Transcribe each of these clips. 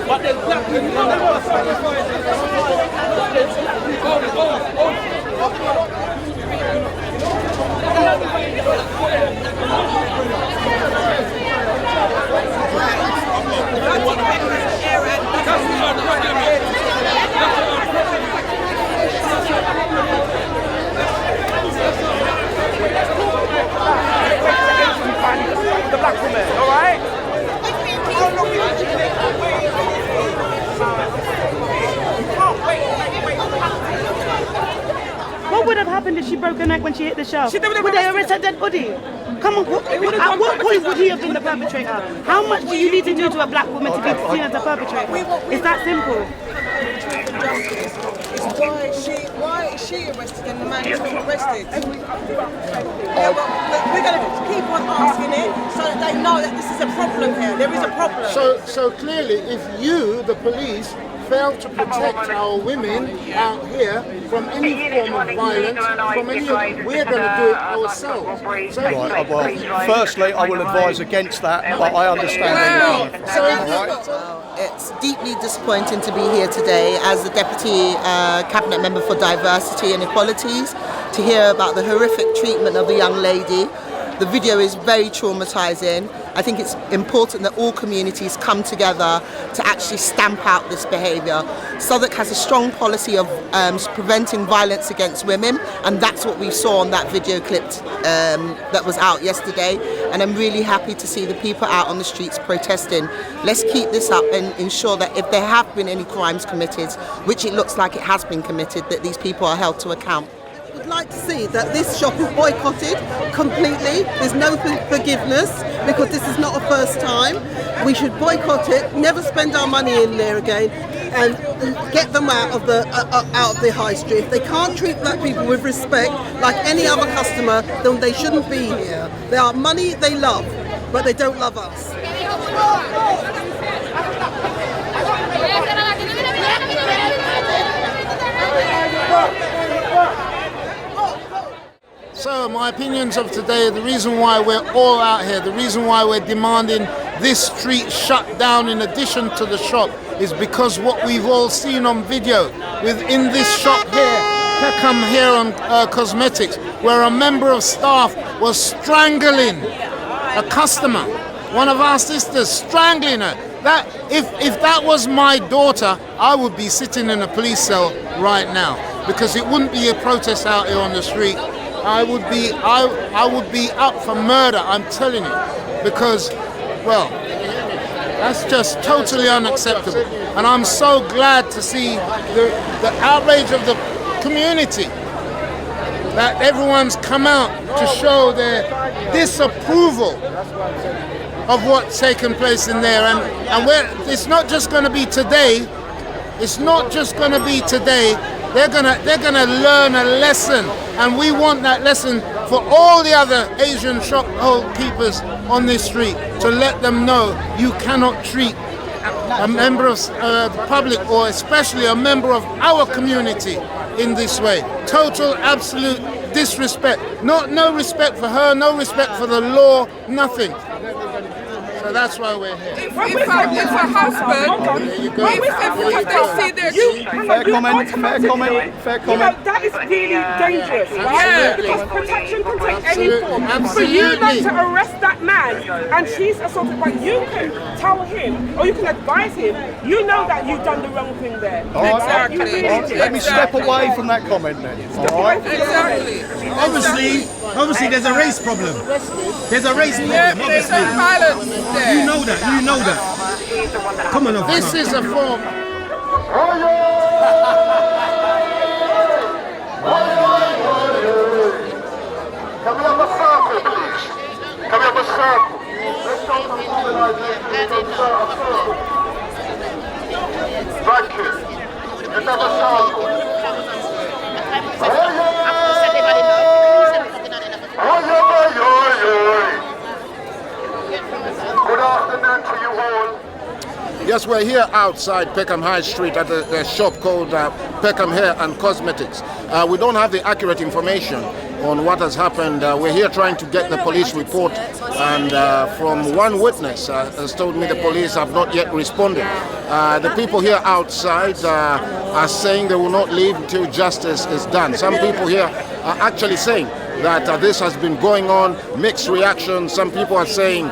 But there's black people on the other side. The black woman, all right? What would have happened if she broke her neck when she hit the shelf? Would they arrest her dead body? Come on, at what point would he have been the perpetrator? How much do you need to do to a black woman to be seen as a perpetrator? It's that simple. Why is she arrested and the man is not arrested? Yeah, but we're going to keep on asking it so that they know that this is a problem here. There is a problem. So clearly, if you, the police, fail to protect our women out here from any form of violence, from any, we're going to do it ourselves. So, right, well, firstly, I will advise against that, but I understand. It's deeply disappointing to be here today as the Deputy Cabinet Member for Diversity and Equalities to hear about the horrific treatment of a young lady. The video is very traumatising. I think it's important that all communities come together to actually stamp out this behaviour. Southwark has a strong policy of preventing violence against women, and that's what we saw on that video clip that was out yesterday. And I'm really happy to see the people out on the streets protesting. Let's keep this up and ensure that if there have been any crimes committed, which it looks like it has been committed, that these people are held to account. Would like to see that this shop is boycotted completely. There's no forgiveness because this is not a first time. We should boycott it, never spend our money in there again, and get them out of the high street. If they can't treat black people with respect like any other customer, then they shouldn't be here. They are money they love, but they don't love us. So my opinions of today, the reason why we're all out here, the reason why we're demanding this street shut down in addition to the shop is because what we've all seen on video within this shop here, Peckham here on Cosmetics, where a member of staff was strangling a customer, one of our sisters, strangling her. That if that was my daughter, I would be sitting in a police cell right now because it wouldn't be a protest out here on the street. I would be up for murder, I'm telling you, because, well, that's just totally unacceptable. And I'm so glad to see the outrage of the community, that everyone's come out to show their disapproval of what's taken place in there. And it's not just going to be today. It's not just going to be today. They're gonna learn a lesson, and we want that lesson for all the other Asian shop keepers on this street to let them know you cannot treat a member of the public, or especially a member of our community, in this way. Total, absolute disrespect. No respect for her, no respect for the law, nothing. So that's why we're here. If a husband, because they see their fair comment. You know, that is really dangerous, right? Yeah. Because protection can take any form. For you not to arrest that man and she's assaulted, but you can tell him or you can advise him, you know that you've done the wrong thing there. Exactly. Let me step away from that comment then. All right? Exactly. Obviously there's a race problem. There's a race problem, Yeah, there's obviously. no violence there. You know that. Come on, This is a form. Can we have a circle, please? Can we have a circle? Let's go to Thank you. Let's have a circle. Good afternoon to you all. Yes, we're here outside Peckham High Street at the shop called Peckham Hair and Cosmetics. We don't have the accurate information on what has happened. We're here trying to get the police report And from one witness has told me the police have not yet responded. The people here outside are saying they will not leave until justice is done. Some people here are actually saying that this has been going on, mixed reactions. Some people are saying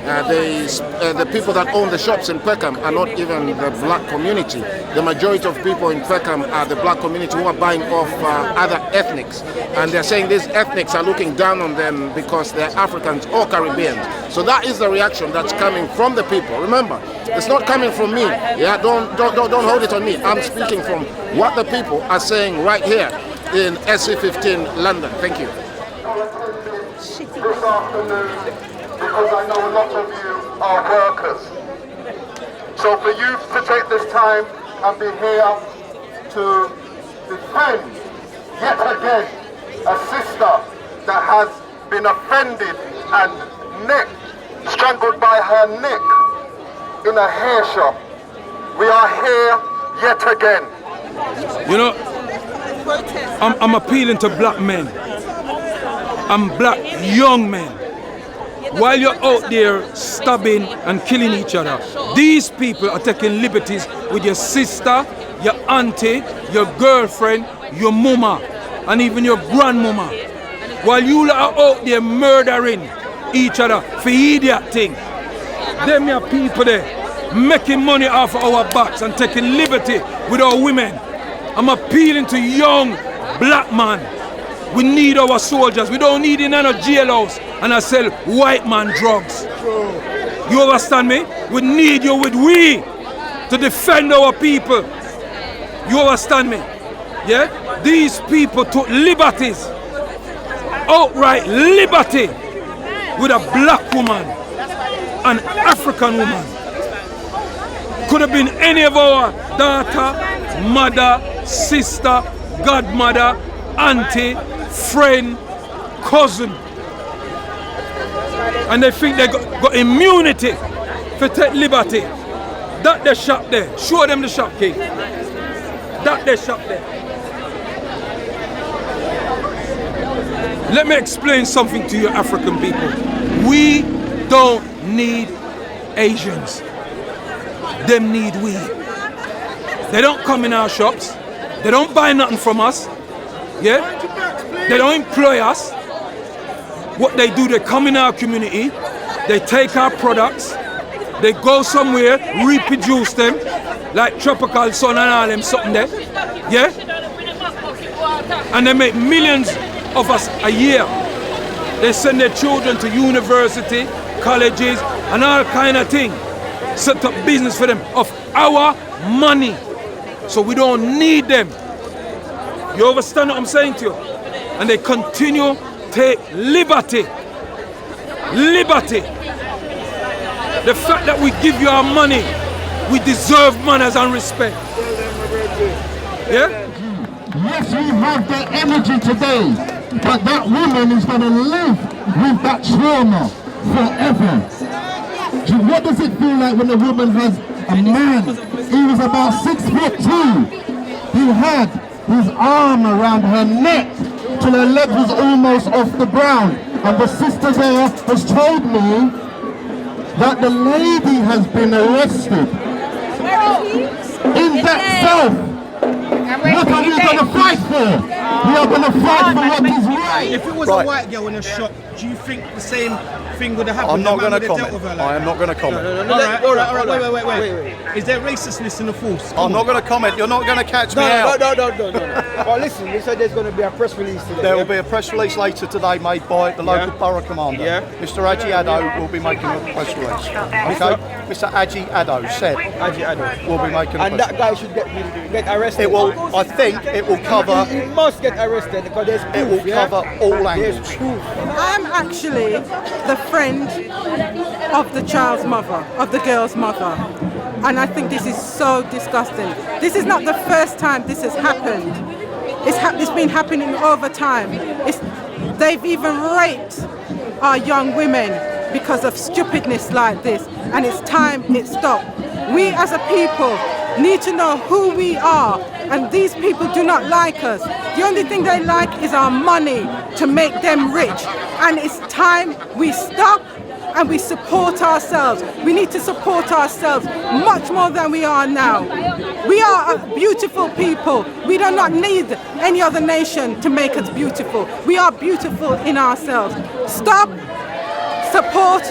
the people that own the shops in Peckham are not even the black community. The majority of people in Peckham are the black community who are buying off other ethnics. And they're saying these ethnics are looking down on them because they're Africans or Caribbeans. So that is the reaction that's coming from the people. Remember, it's not coming from me. Yeah, don't hold it on me. I'm speaking from what the people are saying right here in SC15 London. Thank you. This afternoon, because I know a lot of you are workers. So for you to take this time and be here to defend yet again a sister that has been offended and strangled by her neck in a hair shop. We are here yet again. You know, I'm appealing to black men and black young men. While you're out there stabbing and killing each other, these people are taking liberties with your sister, your auntie, your girlfriend, your mama, and even your grandmama. While you are out there murdering each other for idiot thing. Them are people there making money off of our backs and taking liberty with our women. I'm appealing to young black man. We need our soldiers. We don't need in a jailhouse and I sell white man drugs. You understand me? We need you with we to defend our people. You understand me? Yeah? These people took liberties, outright liberty, with a black woman, an African woman. Could have been any of our daughter, mother, sister, godmother, auntie, friend, cousin. And they think they got immunity for take liberty. That they shop there. Show them the shop, King. That they shop there. Let me explain something to you African people. We don't need Asians. Them need we. They don't come in our shops. They don't buy nothing from us. Yeah? They don't employ us. What they do, they come in our community, they take our products, they go somewhere, reproduce them, like Tropical Sun and all them something there. Yeah? And they make millions of us a year. They send their children to university, colleges, and all kind of things. Set up business for them of our money. So we don't need them. You understand what I'm saying to you? And they continue to take liberty. Liberty. The fact that we give you our money, we deserve manners and respect. Yeah? Yes, we have the energy today, but that woman is going to live with that trauma forever. What does it feel like when a woman has a man? He was about 6'2". He had his arm around her neck till her leg was almost off the ground. And the sister there has told me that the lady has been arrested. In that cell. What are we going to fight for? We are going to fight for what is right. If it was a white girl in a shop, do you think the same thing would have happened? I'm not going to comment. I am not going to comment. All right, wait. Is there racistness in the force? I'm not going to comment. You're not going to catch me out. No. Well, listen, you said there's going to be a press release today. There will be a press release later today made by the local borough commander. Yeah. Mr. Aji Addo will be making a press release. Okay? Mr. Aji Addo said will be making a press release. And that guy should get arrested. It will. I think it will cover. He must get arrested because there's proof. It will cover all angles. There's proof. I'm actually the friend of the child's mother, of the girl's mother. And I think this is so disgusting. This is not the first time this has happened. It's been happening over time. They've even raped our young women because of stupidness like this. And it's time it stopped. We as a people need to know who we are And these people do not like us. The only thing they like is our money to make them rich. And it's time we stop and we support ourselves. We need to support ourselves much more than we are now. We are a beautiful people. We do not need any other nation to make us beautiful. We are beautiful in ourselves. Stop, support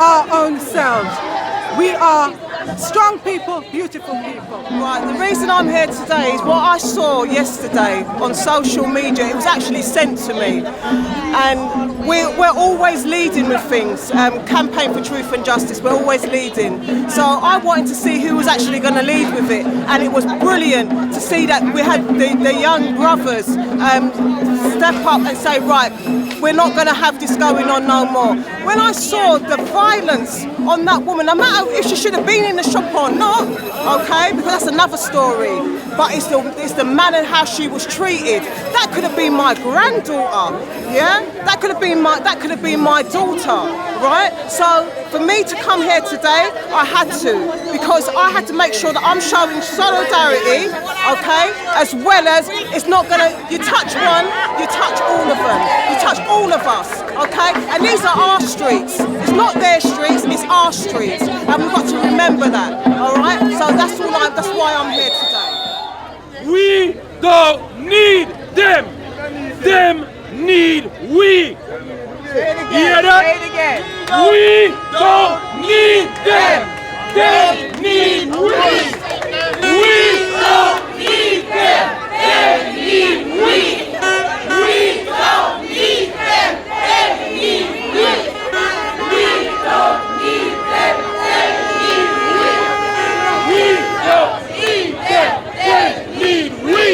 our own selves. We are strong people, beautiful people. Right, the reason I'm here today is what I saw yesterday on social media. It was actually sent to me. And we're always leading with things. Campaign for Truth and Justice, we're always leading. So I wanted to see who was actually going to lead with it. And it was brilliant to see that we had the young brothers step up and say, right, we're not going to have this going on no more. When I saw the violence on that woman, no matter if she should have been in the shop or not, okay, because that's another story. But it's the manner how she was treated. That could have been my granddaughter, yeah. That could have been my daughter, right? So for me to come here today, I had to, because I had to make sure that I'm showing solidarity, okay, as well as it's not gonna. You touch one, you touch all of them. You touch all of us, okay. And these are our streets. It's not their streets. It's our streets, and we've got to remember that. All right. So that's why I'm here today. We don't need them. Them need we. Hear that? Say it again. We don't need them. Them need we. We don't need them. Them need we. We don't need them. Them need we. We don't need them. Them need we. We don't need them. Them need we.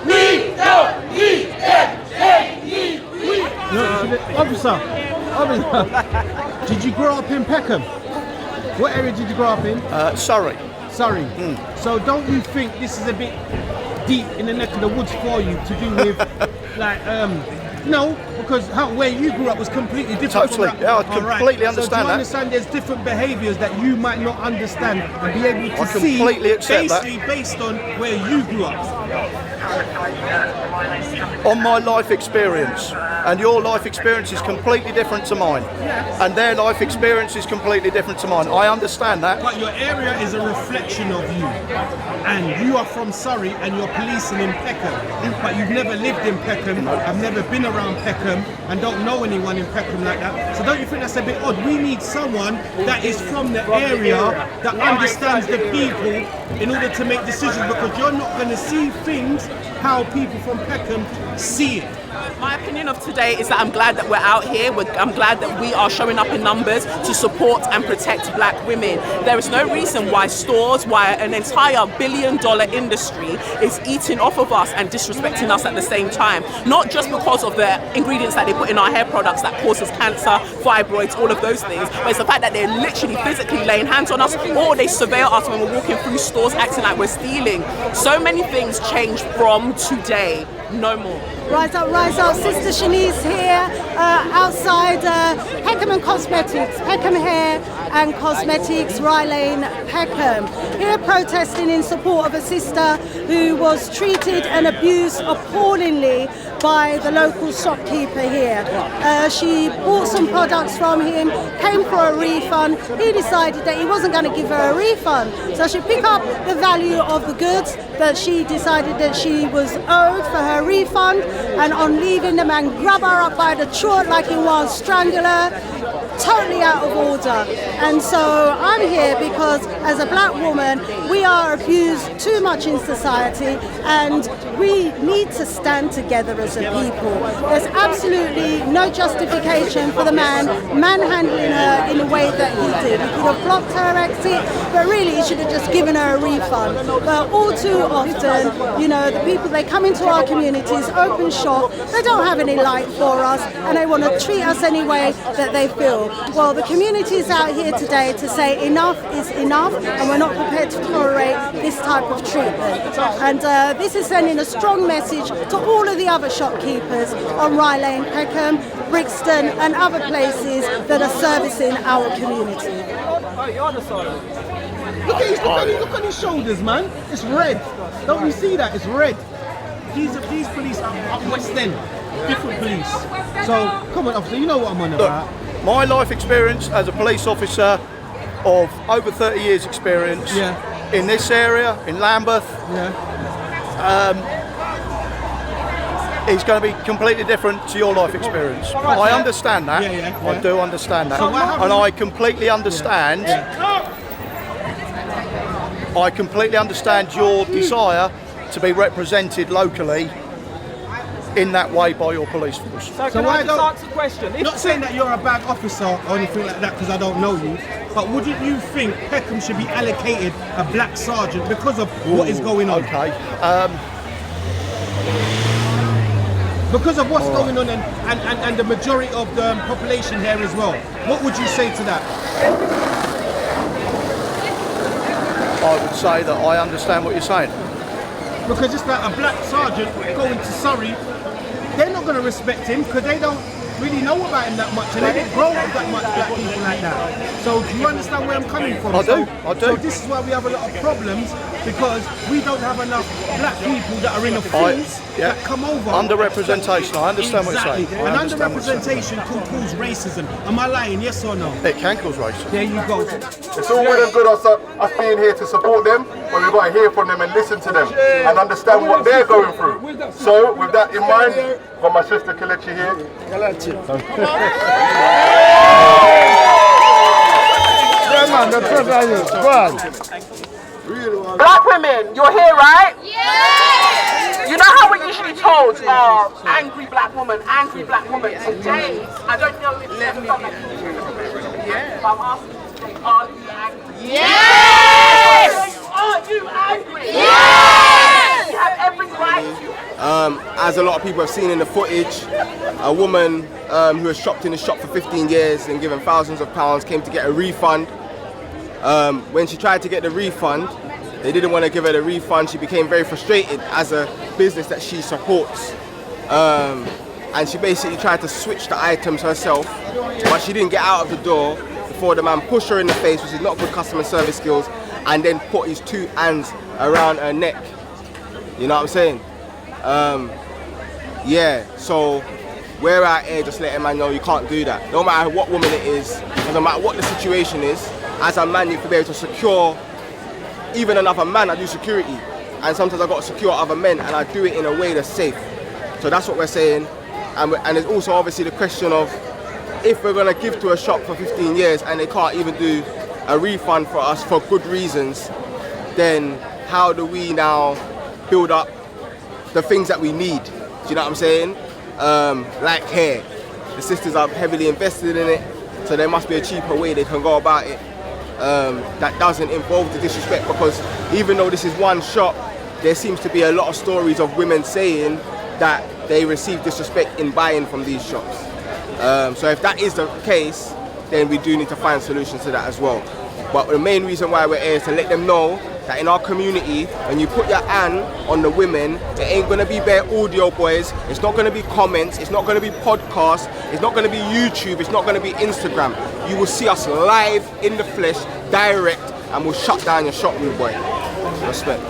We don't need them. Them need we. Officer, did you grow up in Peckham? What area did you grow up in? Surrey. Surrey. So don't you think this is a bit deep in the neck of the woods for you to do with, like, no, because where you grew up was completely different. Totally, yeah, I completely understand so do you that. understand there's different behaviours that you might not understand and be able to I completely accept that. basically based on where you grew up? On my life experience, and your life experience is completely different to mine, and their life experience is completely different to mine. I understand that. But your area is a reflection of you, and you are from Surrey and you're policing in Peckham, but you've never lived in Peckham, I've never been around Peckham, and don't know anyone in Peckham like that. So don't you think that's a bit odd? We need someone that is from the area, that understands the people, in order to make decisions, because you're not going to see things how people from Peckham see it. My opinion of today is that I'm glad that we're out here. I'm glad that we are showing up in numbers to support and protect black women. There is no reason why stores, why an entire billion-dollar industry is eating off of us and disrespecting us at the same time. Not just because of the ingredients that they put in our hair products that causes cancer, fibroids, all of those things, but it's the fact that they're literally physically laying hands on us, or they surveil us when we're walking through stores acting like we're stealing. So many things change from today. No more. Rise up, rise up. Sister Shanice here outside Peckham and Cosmetics, Peckham Hair and Cosmetics, Rye Lane, Peckham. Here protesting in support of a sister who was treated and abused appallingly by the local shopkeeper here. She bought some products from him, came for a refund. He decided that he wasn't going to give her a refund. So she picked up the value of the goods that she decided that she was owed for her refund, and on leaving, the man grabbed her up by the throat like he was, strangle her, totally out of order. And so I'm here because as a black woman, we are abused too much in society, and we need to stand together as a people. There's absolutely no justification for the man manhandling her in the way that he did. He could have blocked her exit, but really he should have just given her a refund. But all too often, you know, the people, they come into our communities, open shop, they don't have any light for us, and they want to treat us any way that they feel. Well, the community is out here today to say enough is enough, and we're not prepared to tolerate this type of treatment. And this is sending a strong message to all of the other shopkeepers on Rye Lane, Peckham, Brixton and other places that are servicing our community. Look at his shoulders, man. It's red. Don't you see that? It's red. These police are up West End, different police. So, come on, officer, you know what I'm on about. Look, my life experience as a police officer of over 30 years experience in this area, in Lambeth, is going to be completely different to your life experience. I understand that. I do understand that. So and I completely understand. I completely understand your desire to be represented locally in that way by your police force. So can I just answer the question? Not saying that you're a bad officer or anything like that because I don't know you, but wouldn't you think Peckham should be allocated a black sergeant because of what is going on? Okay. Because of what's going on and the majority of the population here as well. What would you say to that? I would say that I understand what you're saying. Because it's like a black sergeant going to Surrey, they're not going to respect him because they don't really know about him that much and they didn't grow up with that much black people like that. So do you understand where I'm coming from? I do. So this is why we have a lot of problems because we don't have enough black people that are in the fields that come over. Underrepresentation, I understand what you're saying. And underrepresentation can cause racism. Am I lying, yes or no? It can cause racism. There you go. It's all well and good us being here to support them, but we've got to hear from them and listen to them and understand what they're going through. So with that in mind, I've got my sister Kelechi here. Black women, you're here, right? Yeah! You know how we're usually told, angry black woman, angry black woman. Today, I don't know if you've ever done that. Yeah. But I'm asking you today, are you angry? Yes! Are you angry? Yes! You have every right to. As a lot of people have seen in the footage, a woman who has shopped in the shop for 15 years and given thousands of pounds came to get a refund. When she tried to get the refund, they didn't want to give her the refund. She became very frustrated as a business that she supports. And she basically tried to switch the items herself, but she didn't get out of the door before the man pushed her in the face, which is not good customer service skills, and then put his two hands around her neck. You know what I'm saying? Yeah, so we're out here just letting man know you can't do that. No matter what woman it is, no matter what the situation is, as a man you can be able to secure even another man. I do security, and sometimes I've got to secure other men, and I do it in a way that's safe. So that's what we're saying. And there's also obviously the question of if we're going to give to a shop for 15 years and they can't even do a refund for us for good reasons, then how do we now build up the things that we need? Do you know what I'm saying? Like hair. The sisters are heavily invested in it, so there must be a cheaper way they can go about it that doesn't involve the disrespect, because even though this is one shop, there seems to be a lot of stories of women saying that they receive disrespect in buying from these shops. So if that is the case, then we do need to find solutions to that as well. But the main reason why we're here is to let them know that in our community, when you put your hand on the women, it ain't going to be bare audio, boys. It's not going to be comments. It's not going to be podcasts. It's not going to be YouTube. It's not going to be Instagram. You will see us live in the flesh, direct, and we'll shut down your shop, rude boy. Respect.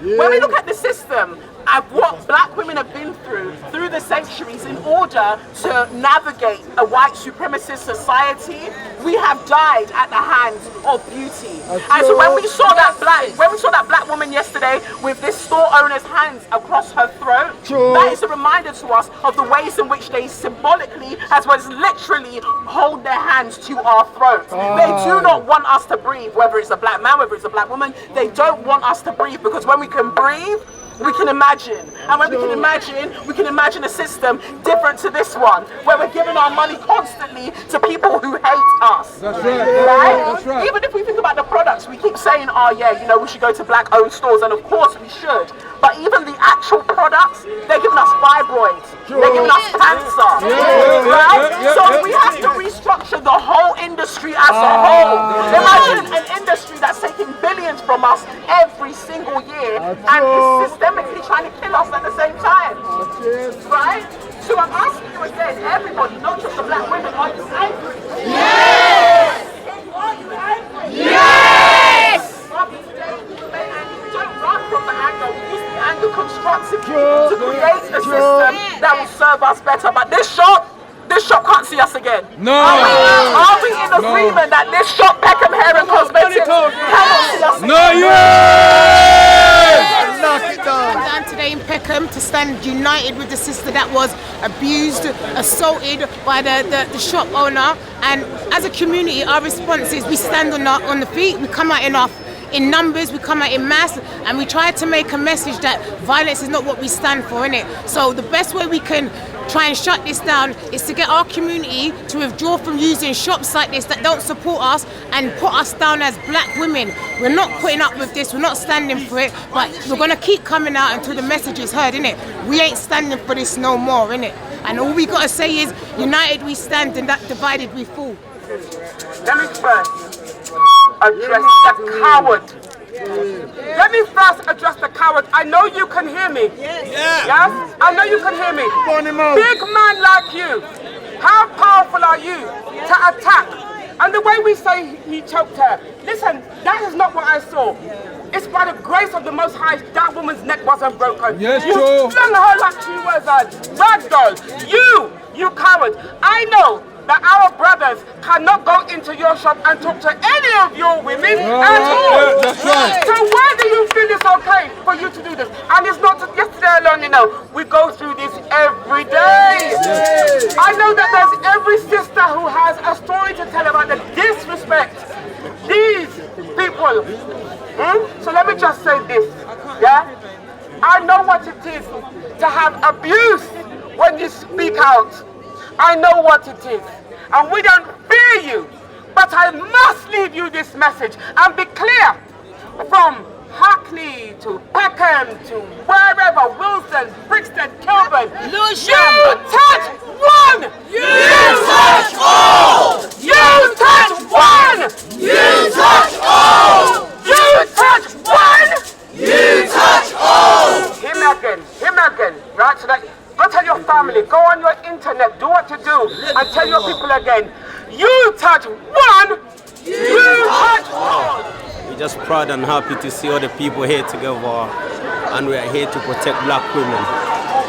When we look at the system and what black women have been through the centuries in order to navigate a white supremacist society, we have died at the hands of beauty. And so when we saw that black woman yesterday with this store owner's hands across her throat, that is a reminder to us of the ways in which they symbolically as well as literally hold their hands to our throats. They do not want us to breathe, whether it's a black man, whether it's a black woman. They don't want us to breathe, because when we can breathe, we can imagine. And when we can imagine a system different to this one, where we're giving our money constantly to people who hate us. That's right. That's right. Even if we think about the products, we keep saying, oh yeah, you know, we should go to black-owned stores, and of course we should. But even the actual products, they're giving us fibroids. They're giving us cancer. Right? So we have to restructure the whole industry as a whole. Imagine an industry that's taking billions from us every single year and is systemically trying to kill us at the same time. Right? So I'm asking you again, everybody, not just the black women, are you angry? Yes! Are you angry? Yes! And if you don't run from that to create a system that will serve us better. But this shop can't see us again. No. Are we in agreement that this shop, Peckham Hair and Cosmetics, cannot see us again? No, yeah! Down today in Peckham to stand united with the sister that was abused, assaulted by the shop owner. And as a community, our response is we stand on the feet, we come out in numbers, we come out in mass, and we try to make a message that violence is not what we stand for, innit? So the best way we can try and shut this down is to get our community to withdraw from using shops like this that don't support us and put us down as black women. We're not putting up with this, we're not standing for it, but we're gonna keep coming out until the message is heard, innit? We ain't standing for this no more, innit? And all we gotta say is, united we stand and that divided we fall. Let me first address the coward. Let me first address the coward. I know you can hear me. Yes? I know you can hear me. Big man like you, how powerful are you to attack? And the way we say he choked her, listen, that is not what I saw. It's by the grace of the Most High that woman's neck wasn't broken. Yes, you true. flung her like she was a rag doll. You coward. I know that our brothers cannot go into your shop and talk to any of your women at all. That's right. So why do you feel it's okay for you to do this? And it's not just yesterday alone, you know. We go through this every day. I know that there's every sister who has a story to tell about the disrespect these people. So let me just say this, yeah? I know what it is to have abuse when you speak out. I know what it is, and we don't fear you, but I must leave you this message and be clear. From Hackney to Peckham to wherever, Wilson, Brixton, Kilburn, you touch one, you touch all. You touch one, you touch all. You touch one, you touch all. Him again, right? So that, go tell your family, go on your internet, do what you do, and tell your people again, you touch one, you touch all. We're just proud and happy to see all the people here together, and we are here to protect black women.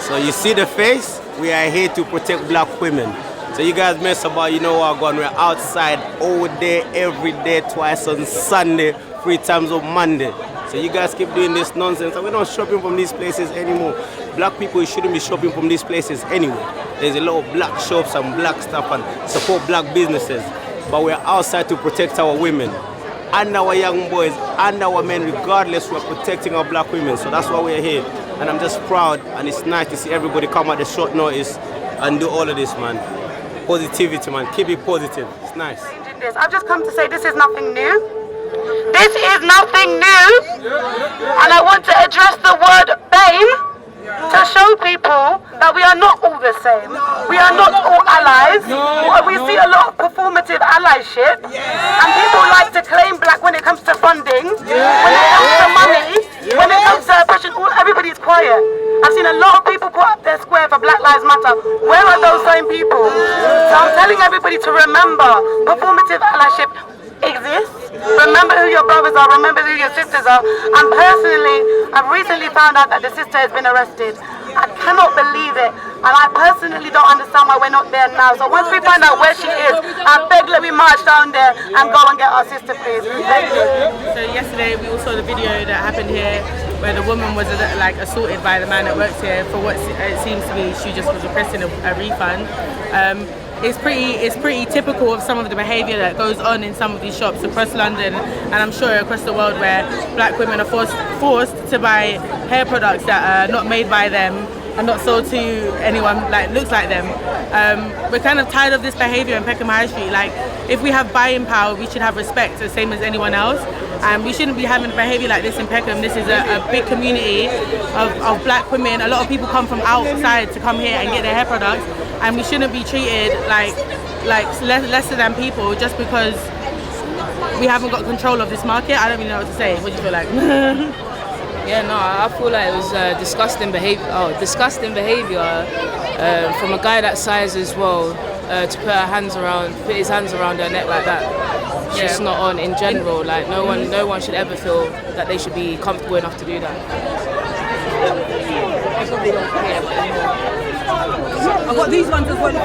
So you see the face, we are here to protect black women. So you guys mess about, you know what, we're outside all day, every day, twice on Sunday, 3 times on Monday. So you guys keep doing this nonsense, and we're not shopping from these places anymore. Black people shouldn't be shopping from these places anyway. There's a lot of black shops and black stuff and support black businesses. But we're outside to protect our women and our young boys and our men, regardless, we're protecting our black women. So that's why we're here. And I'm just proud, and it's nice to see everybody come at the short notice and do all of this, man. Positivity, man. Keep it positive. It's nice. I've just come to say this is nothing new. This is nothing new. And I want to address the word BAME to show people that we are not all the same. We are not all allies. We see a lot of performative allyship, and people like to claim black when it comes to funding, when it comes to money, when it comes to oppression. Everybody's quiet. I've seen a lot of people put up their square for Black Lives Matter. Where are those same people? So I'm telling everybody to remember, performative allyship exists. Remember who your brothers are, remember who your sisters are. And personally, I've recently found out that the sister has been arrested. I cannot believe it. And I personally don't understand why we're not there now. So once we find out where she is, I beg let me march down there and go and get our sister, please. Thank you. So yesterday we all saw the video that happened here where the woman was like assaulted by the man that works here for what it seems to be she just was requesting a refund. It's pretty typical of some of the behaviour that goes on in some of these shops across London, and I'm sure across the world, where black women are forced to buy hair products that are not made by them and not sold to anyone like looks like them. We're kind of tired of this behaviour in Peckham High Street. Like, if we have buying power, we should have respect, the same as anyone else. And we shouldn't be having behaviour like this in Peckham. This is a big community of black women. A lot of people come from outside to come here and get their hair products, and we shouldn't be treated like lesser than people just because we haven't got control of this market. I don't even know what to say. What do you feel like? Yeah, no, I feel like it was disgusting behaviour. From a guy that size as well, to put his hands around her neck like that. It's just not on in general. Like no one should ever feel that they should be comfortable enough to do that. I've got these ones as well if you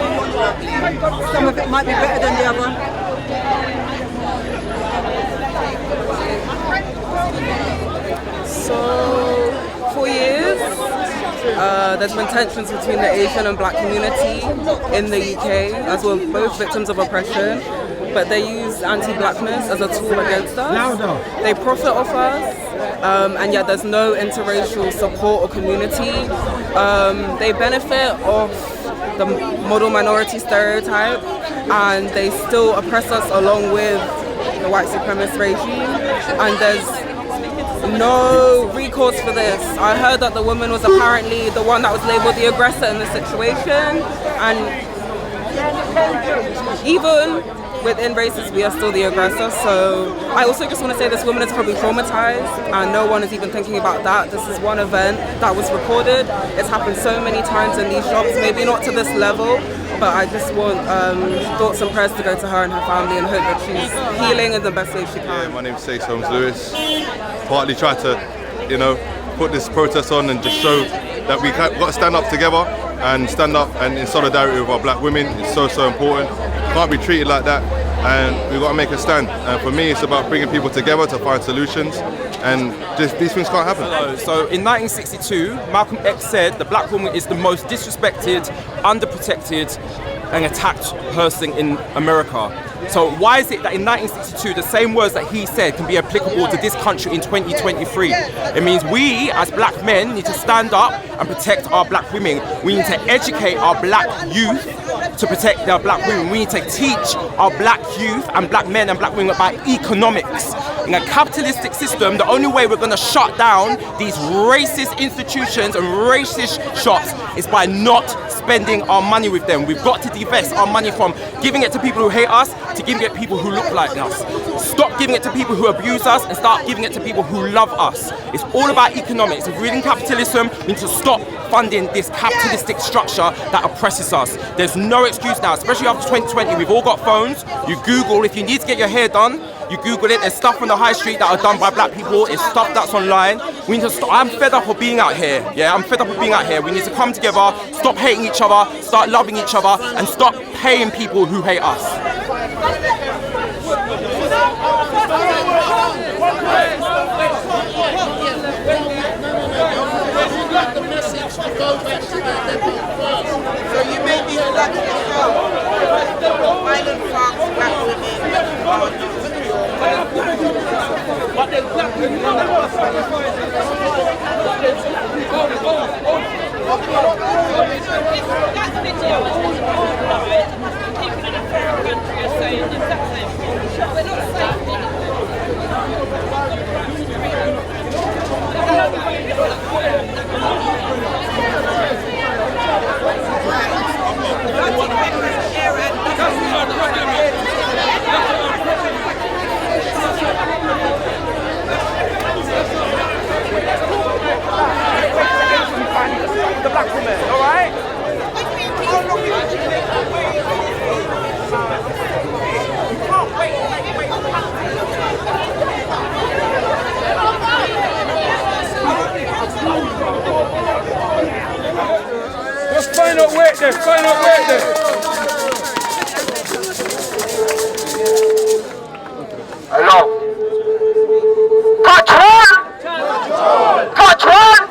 want. Some of it might be better than the other. So, 4 years. There's been tensions between the Asian and black community in the UK, as well both victims of oppression, but they use anti-blackness as a tool against us. They profit off us, and yet there's no interracial support or community. They benefit off the model minority stereotype, and they still oppress us along with the white supremacist regime, and there's no recourse for this. I heard that the woman was apparently the one that was labelled the aggressor in this situation, and even within races we are still the aggressor. So I also just want to say this woman is probably traumatized and no one is even thinking about that. This is one event that was recorded. It's happened so many times in these shops, maybe not to this level, but I just want thoughts and prayers to go to her and her family and hope that she's healing in the best way she can. Yeah, my name's Sace Holmes Lewis. Partly try to, put this protest on and just show that we've got to stand up together and stand up and in solidarity with our black women. It's so important. Can't be treated like that, and we've got to make a stand. And for me, it's about bringing people together to find solutions, and just these things can't happen. So in 1962, Malcolm X said the black woman is the most disrespected, underprotected, and attacked person in America. So why is it that in 1962 the same words that he said can be applicable to this country in 2023? It means we as black men need to stand up and protect our black women. We need to educate our black youth to protect their black women. We need to teach our black youth and black men and black women about economics. In a capitalistic system, the only way we're going to shut down these racist institutions and racist shops is by not spending our money with them. We've got to divest our money from giving it to people who hate us to giving it to people who look like us. Stop giving it to people who abuse us and start giving it to people who love us. It's all about economics. If we're in capitalism, we need to stop funding this capitalistic structure that oppresses us. There's no excuse now, especially after 2020. We've all got phones. You Google, if you need to get your hair done, you Google it. There's stuff on the high street that are done by black people. It's stuff that's online. We need to stop. I'm fed up of being out here. Yeah, I'm fed up of being out here. We need to come together, stop hating each other, start loving each other, and stop paying people who hate us. So you may be lucky yourself. Violent farms, black women, but there's black women. That video was people in a foreign country are saying the exact same thing. We're not safe the black woman, alright? Let's find out where there, find out where there. Hello. Touch one! Touch one!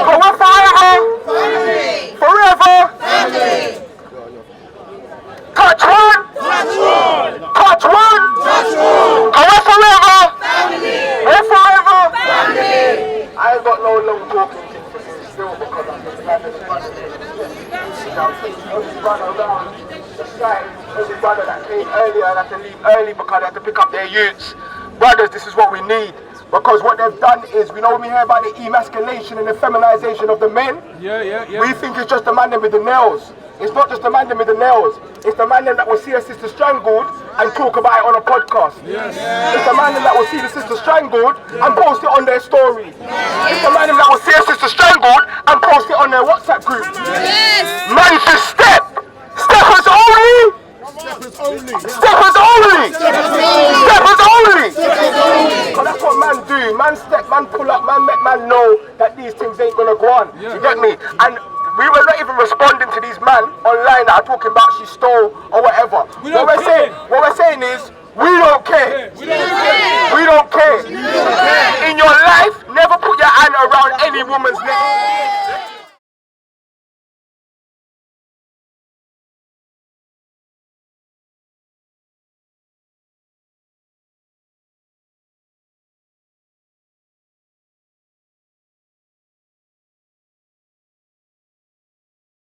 Go on forever! Forever! Touch one! Touch one! Go on forever! Go forever! I ain't got no long talking still because I'm just having fun. Every brother around the side, every brother that came earlier and had to leave early because they had to pick up their youths. Brothers, this is what we need. Because what they've done is, we know when we hear about the emasculation and the feminization of the men, we think it's just the man them with the nails. It's not just the man them with the nails. It's the man them that will see a sister strangled and talk about it on a podcast. It's the man them that will see the sister strangled and post it on their story. It's the man them that will see a sister strangled and post it on their WhatsApp group. Man should step! Steppers only! Steppers only! Steppers only! Steppers only! Because that's what man do. Man step, man pull up, man make man know that these things ain't gonna go on. on. You get me? And we were not even responding to these men online that are talking about she stole or whatever. What we're saying is, we don't care. We don't care. In your life, never put your hand around any woman's neck.